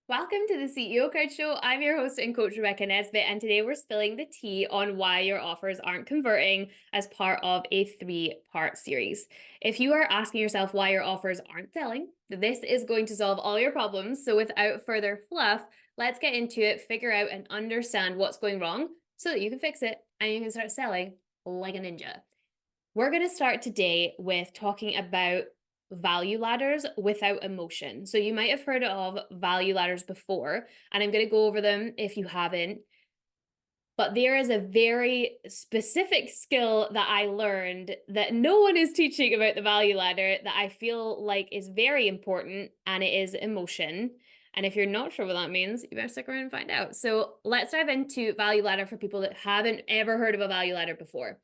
Welcome to the CEO Crowd Show. I'm your host and coach, Rebecca Nesbitt, and today we're spilling the tea on why your offers aren't converting as part of a 3-part series. If you are asking yourself why your offers aren't selling, this is going to solve all your problems. So without further fluff, let's get into it, figure out and understand what's going wrong so that you can fix it and you can start selling like a ninja. We're going to start today with talking about value ladders without emotion. So you might have heard of value ladders before, and I'm going to go over them if you haven't. But there is a very specific skill that I learned that no one is teaching about the value ladder that I feel like is very important, and it is emotion. And if you're not sure what that means, you better stick around and find out. So let's dive into value ladder for people that haven't ever heard of a value ladder before.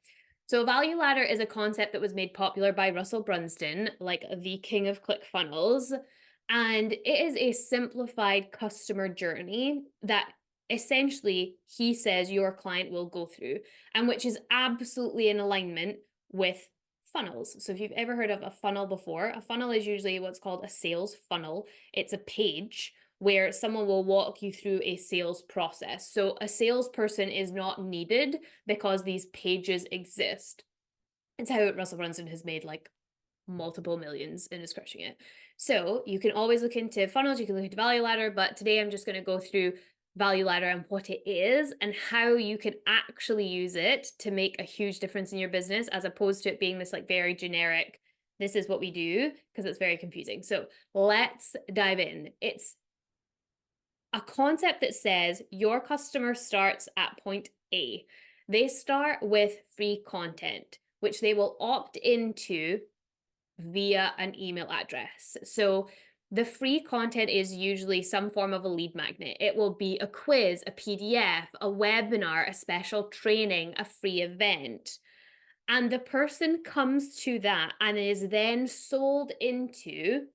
So a value ladder is a concept that was made popular by Russell Brunson, like the king of ClickFunnels. And it is a simplified customer journey that essentially he says your client will go through, and which is absolutely in alignment with funnels. So if you've ever heard of a funnel before, a funnel is usually what's called a sales funnel. It's a page where someone will walk you through a sales process. So a salesperson is not needed because these pages exist. It's how Russell Brunson has made like multiple millions and is crushing it. So you can always look into funnels, you can look into value ladder, but today I'm just going to go through value ladder and what it is and how you can actually use it to make a huge difference in your business, as opposed to it being this like very generic, this is what we do, because it's very confusing. So let's dive in. It's a concept that says your customer starts at point A. They start with free content, which they will opt into via an email address. So the free content is usually some form of a lead magnet. It will be a quiz, a PDF, a webinar, a special training, a free event. And the person comes to that and is then sold into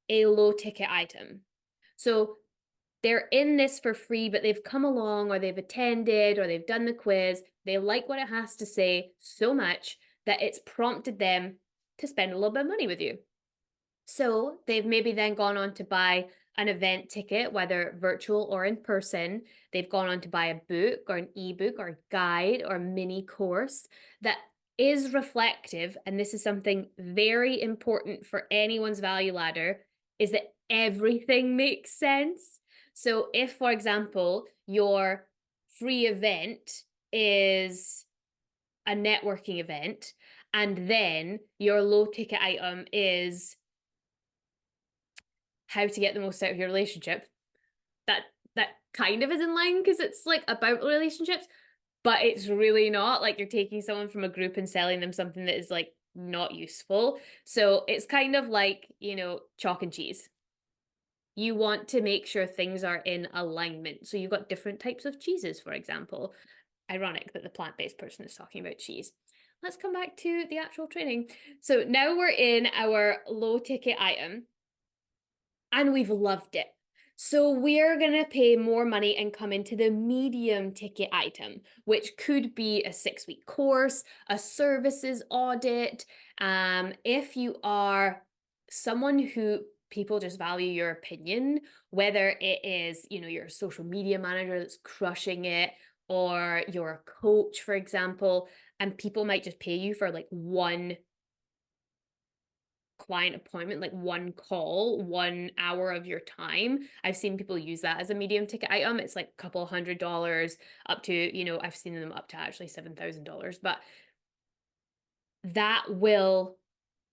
a low ticket item. So they're in this for free, but they've come along or they've attended or they've done the quiz. They like what it has to say so much that it's prompted them to spend a little bit of money with you. So they've maybe then gone on to buy an event ticket, whether virtual or in person. They've gone on to buy a book or an ebook or a guide or a mini course that is reflective. And this is something very important for anyone's value ladder, is that everything makes sense. So if, for example, your free event is a networking event, and then your low ticket item is how to get the most out of your relationship, that kind of is in line because it's like about relationships, but it's really not. Like you're taking someone from a group and selling them something that is like not useful. So it's kind of like, chalk and cheese. You want to make sure things are in alignment. So you've got different types of cheeses, for example. Ironic that the plant-based person is talking about cheese. Let's come back to the actual training. So now we're in our low ticket item and we've loved it. So we're going to pay more money and come into the medium ticket item, which could be a 6-week course, a services audit. If you are someone who people just value your opinion, whether it is, you're a social media manager that's crushing it, or you're a coach, for example, and people might just pay you for like one client appointment, like one call, 1 hour of your time. I've seen people use that as a medium ticket item. It's like a couple $100 up to, I've seen them up to actually $7,000, but that will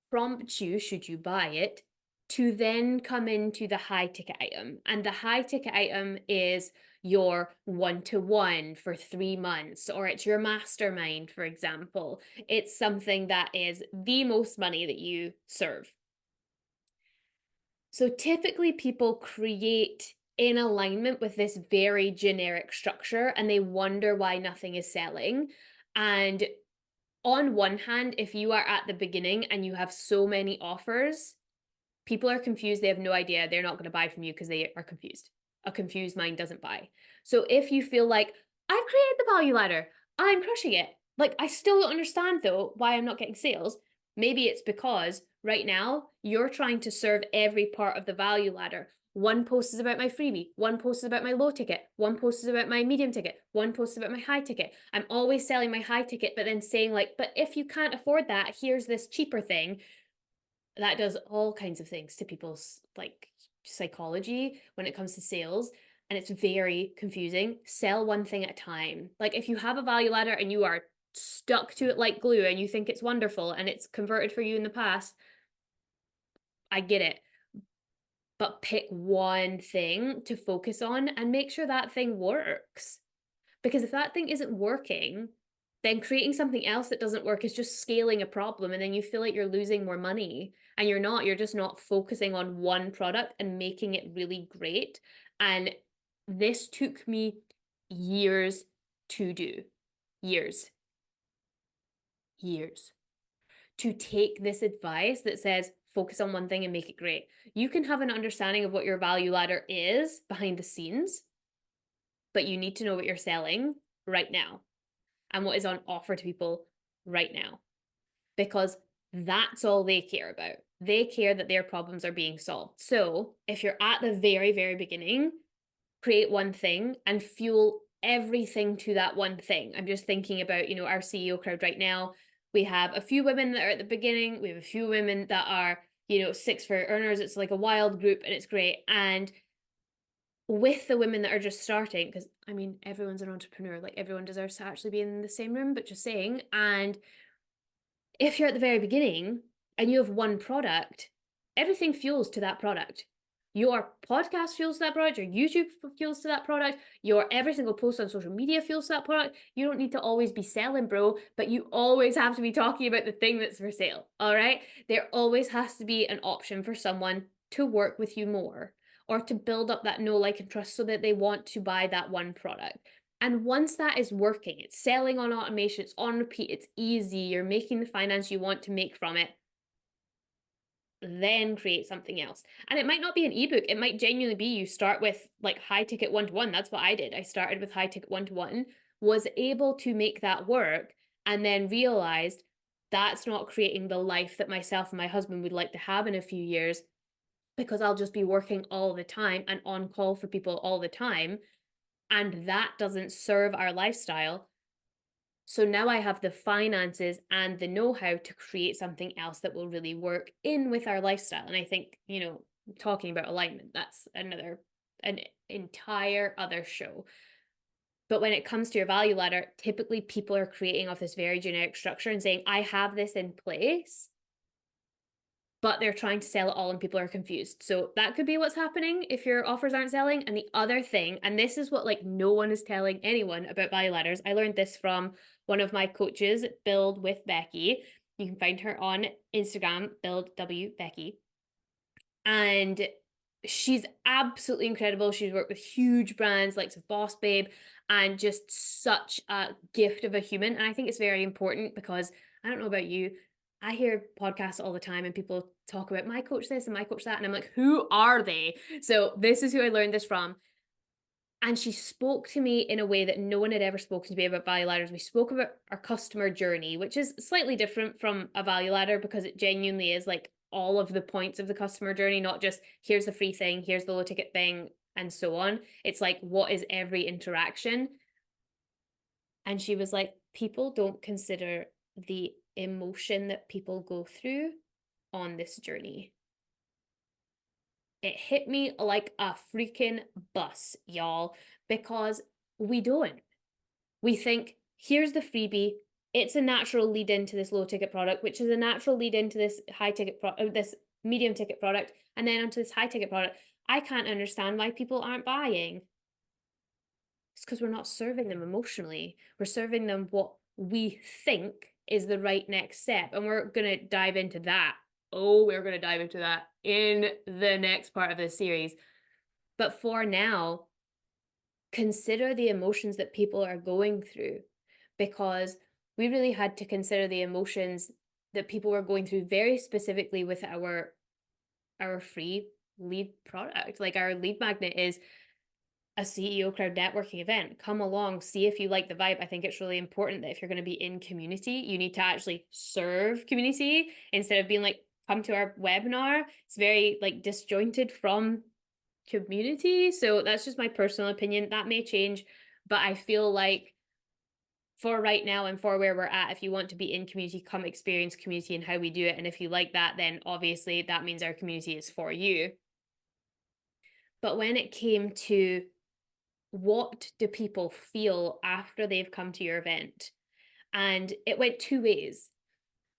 prompt you, should you buy it, to then come into the high ticket item. And the high ticket item is your one-to-one for 3 months, or it's your mastermind, for example. It's something that is the most money that you serve. So typically people create in alignment with this very generic structure and they wonder why nothing is selling. And on one hand, if you are at the beginning and you have so many offers, people are confused. They have no idea. They're not going to buy from you because they are confused. A confused mind doesn't buy. So if you feel like, I've created the value ladder, I'm crushing it, like I still don't understand though why I'm not getting sales, maybe it's because right now you're trying to serve every part of the value ladder. One post is about my freebie. One post is about my low ticket. One post is about my medium ticket. One post is about my high ticket. I'm always selling my high ticket, but then saying like, but if you can't afford that, here's this cheaper thing. That does all kinds of things to people's like psychology when it comes to sales. And it's very confusing. Sell one thing at a time. Like if you have a value ladder and you are stuck to it like glue and you think it's wonderful and it's converted for you in the past, I get it. But pick one thing to focus on and make sure that thing works. Because if that thing isn't working, then creating something else that doesn't work is just scaling a problem. And then you feel like you're losing more money. And you're not, you're just not focusing on one product and making it really great. And this took me years to do. Years. Years. To take this advice that says, focus on one thing and make it great. You can have an understanding of what your value ladder is behind the scenes, but you need to know what you're selling right now and what is on offer to people right now, because that's all they care about. They care that their problems are being solved. So if you're at the very, very beginning, create one thing and fuel everything to that one thing. I'm just thinking about, our CEO crowd right now. We have a few women that are at the beginning. We have a few women that are, 6-figure earners. It's like a wild group and it's great. And with the women that are just starting, because I mean, everyone's an entrepreneur, like everyone deserves to actually be in the same room, but just saying. And if you're at the very beginning and you have one product, everything fuels to that product. Your podcast fuels to that product, your YouTube fuels to that product, your every single post on social media fuels to that product. You don't need to always be selling, bro, but you always have to be talking about the thing that's for sale, all right? There always has to be an option for someone to work with you more or to build up that know, like, and trust so that they want to buy that one product. And once that is working, it's selling on automation, it's on repeat, it's easy, you're making the finance you want to make from it, then create something else. And it might not be an ebook. It might genuinely be you start with like high ticket one-to-one. That's what I did. I started with high ticket one-to-one, was able to make that work, and then realized that's not creating the life that myself and my husband would like to have in a few years, because I'll just be working all the time and on call for people all the time. And that doesn't serve our lifestyle. So now I have the finances and the know-how to create something else that will really work in with our lifestyle. And I think, talking about alignment, that's an entire other show. But when it comes to your value ladder, typically people are creating off this very generic structure and saying, I have this in place, but they're trying to sell it all and people are confused. So that could be what's happening if your offers aren't selling. And the other thing, and this is what like no one is telling anyone about value ladders. I learned this from one of my coaches, Build with Becky. You can find her on Instagram, Build W Becky. And she's absolutely incredible. She's worked with huge brands like Boss Babe, and just such a gift of a human. And I think it's very important because I don't know about you, I hear podcasts all the time and people talk about my coach this and my coach that. And I'm like, who are they? So this is who I learned this from. And she spoke to me in a way that no one had ever spoken to me about value ladders. We spoke about our customer journey, which is slightly different from a value ladder because it genuinely is like all of the points of the customer journey, not just here's the free thing, here's the low ticket thing, and so on. It's like, what is every interaction? And she was like, people don't consider the emotion that people go through on this journey. It hit me like a freaking bus, y'all, because we don't. We think, here's the freebie. It's a natural lead into this low ticket product, which is a natural lead into this high ticket this medium ticket product, and then onto this high ticket product. I can't understand why people aren't buying. It's because we're not serving them emotionally. We're serving them what we think is the right next step. And we're going to dive into that. Oh, we're going to dive into that in the next part of this series. But for now, consider the emotions that people are going through, because we really had to consider the emotions that people were going through very specifically with our free lead product. Like our lead magnet is a CEO crowd networking event. Come along, see if you like the vibe. I think it's really important that if you're going to be in community, you need to actually serve community instead of being like, come to our webinar. It's very like disjointed from community. So that's just my personal opinion. That may change, but I feel like for right now and for where we're at, if you want to be in community, come experience community and how we do it. And if you like that, then obviously that means our community is for you. But when it came to what do people feel after they've come to your event? And it went two ways.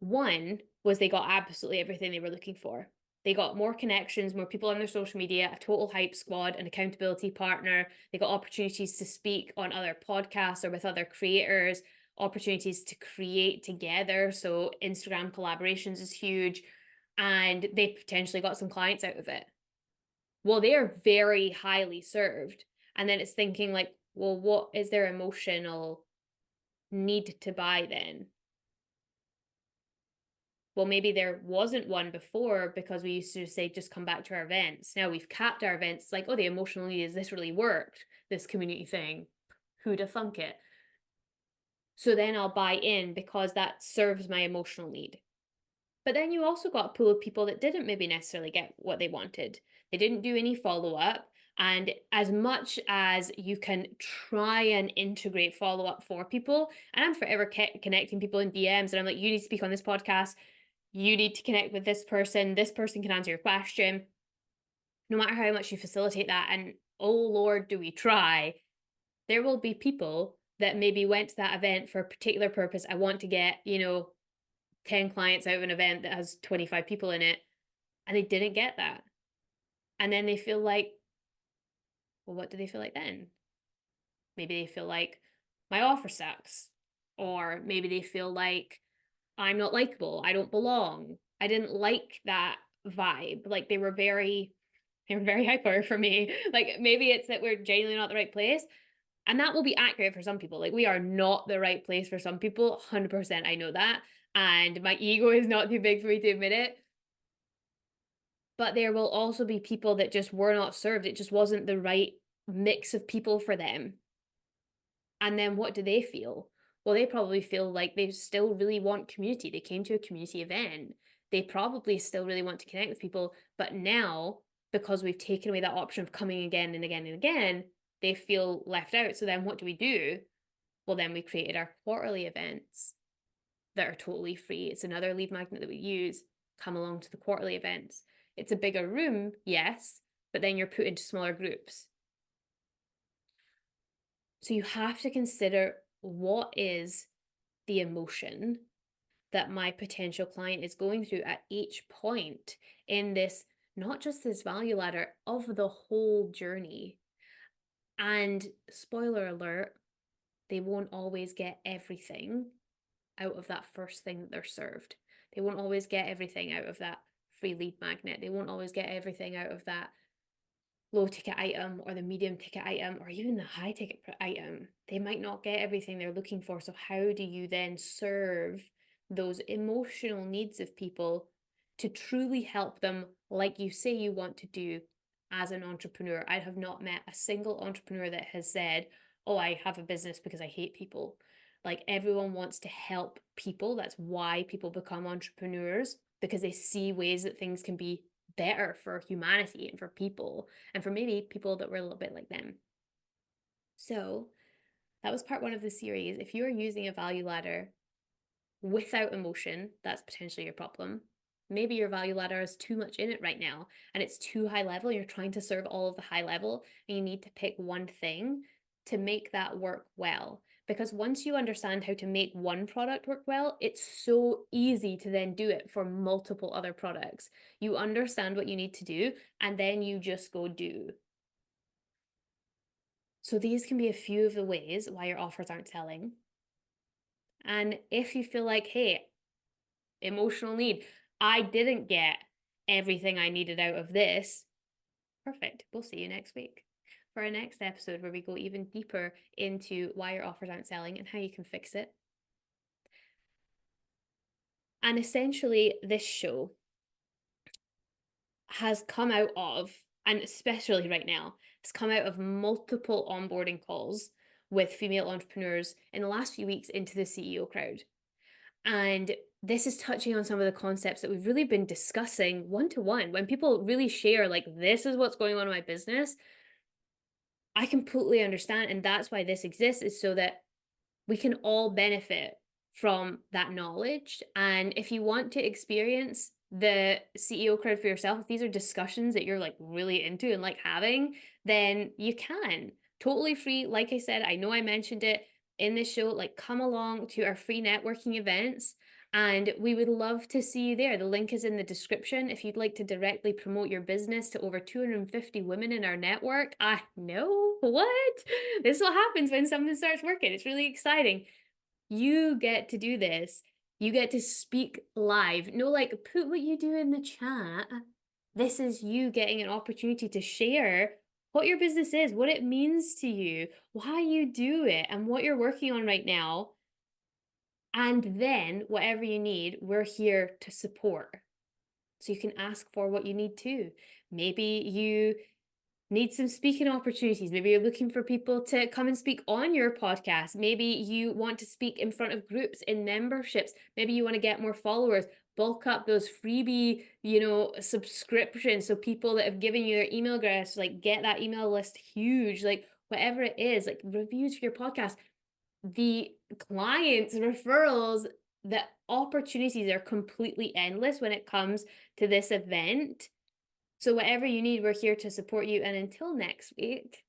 One was they got absolutely everything they were looking for. They got more connections, more people on their social media, a total hype squad, an accountability partner. They got opportunities to speak on other podcasts or with other creators, opportunities to create together. So Instagram collaborations is huge. And they potentially got some clients out of it. Well, they are very highly served. And then it's thinking like, well, what is their emotional need to buy then? Well, maybe there wasn't one before because we used to just say, just come back to our events. Now we've capped our events like, oh, the emotional need is this really worked, this community thing. Who'd have thunk it? So then I'll buy in because that serves my emotional need. But then you also got a pool of people that didn't maybe necessarily get what they wanted. They didn't do any follow up. And as much as you can try and integrate follow up for people, and I'm forever connecting people in DMs, and I'm like, you need to speak on this podcast. You need to connect with this person. This person can answer your question. No matter how much you facilitate that, and oh Lord, do we try, there will be people that maybe went to that event for a particular purpose. I want to get, 10 clients out of an event that has 25 people in it, and they didn't get that. And then they feel like, well, what do they feel like then? Maybe they feel like my offer sucks. Or maybe they feel like I'm not likable. I don't belong. I didn't like that vibe. Like they were very hyper for me. Like maybe it's that we're genuinely not the right place. And that will be accurate for some people. Like we are not the right place for some people. 100% I know that. And my ego is not too big for me to admit it. But there will also be people that just were not served. It just wasn't the right mix of people for them. And then what do they feel? Well, they probably feel like they still really want community. They came to a community event. They probably still really want to connect with people. But now, because we've taken away that option of coming again and again and again, they feel left out. So then what do we do? Well, then we created our quarterly events that are totally free. It's another lead magnet that we use. Come along to the quarterly events. It's a bigger room, yes, but then you're put into smaller groups. So you have to consider what is the emotion that my potential client is going through at each point in this, not just this value ladder, of the whole journey. And spoiler alert, they won't always get everything out of that first thing that they're served. They won't always get everything out of that free lead magnet. They won't always get everything out of that low ticket item or the medium ticket item or even the high ticket item. They might not get everything they're looking for. So, how do you then serve those emotional needs of people to truly help them, like you say you want to do as an entrepreneur? I have not met a single entrepreneur that has said, oh, I have a business because I hate people. Like everyone wants to help people. That's why people become entrepreneurs, because they see ways that things can be better for humanity and for people and for maybe people that were a little bit like them. So that was part one of the series. If you're using a value ladder without emotion, that's potentially your problem. Maybe your value ladder has too much in it right now and it's too high level. You're trying to serve all of the high level and you need to pick one thing to make that work well. Because once you understand how to make one product work well, it's so easy to then do it for multiple other products. You understand what you need to do, and then you just go do. So these can be a few of the ways why your offers aren't selling. And if you feel like, hey, emotional need, I didn't get everything I needed out of this, perfect. We'll see you next week for our next episode where we go even deeper into why your offers aren't selling and how you can fix it. And essentially, this show has come out of, and especially right now, has come out of multiple onboarding calls with female entrepreneurs in the last few weeks into the CEO crowd. And this is touching on some of the concepts that we've really been discussing one to one. When people really share, like, this is what's going on in my business, I completely understand. And that's why this exists, is so that we can all benefit from that knowledge. And if you want to experience the CEO crowd for yourself, if these are discussions that you're like really into and like having, then you can. Totally free. Like I said, I know I mentioned it in this show, like come along to our free networking events. And we would love to see you there. The link is in the description if you'd like to directly promote your business to over 250 women in our network. I know what? This is what happens when something starts working. It's really exciting. You get to do this. You get to speak live. No, like, put what you do in the chat. This is you getting an opportunity to share what your business is, what it means to you, why you do it, and what you're working on right now. And then, whatever you need, we're here to support. So you can ask for what you need too. Maybe you need some speaking opportunities. Maybe you're looking for people to come and speak on your podcast. Maybe you want to speak in front of groups in memberships. Maybe you want to get more followers, bulk up those freebie, subscriptions. So people that have given you their email address, like get that email list huge, like whatever it is, like reviews for your podcast, the clients, referrals, the opportunities are completely endless when it comes to this event. So, whatever you need, we're here to support you. And until next week,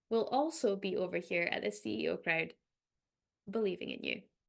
we'll also be over here at the CEO Crowd, believing in you.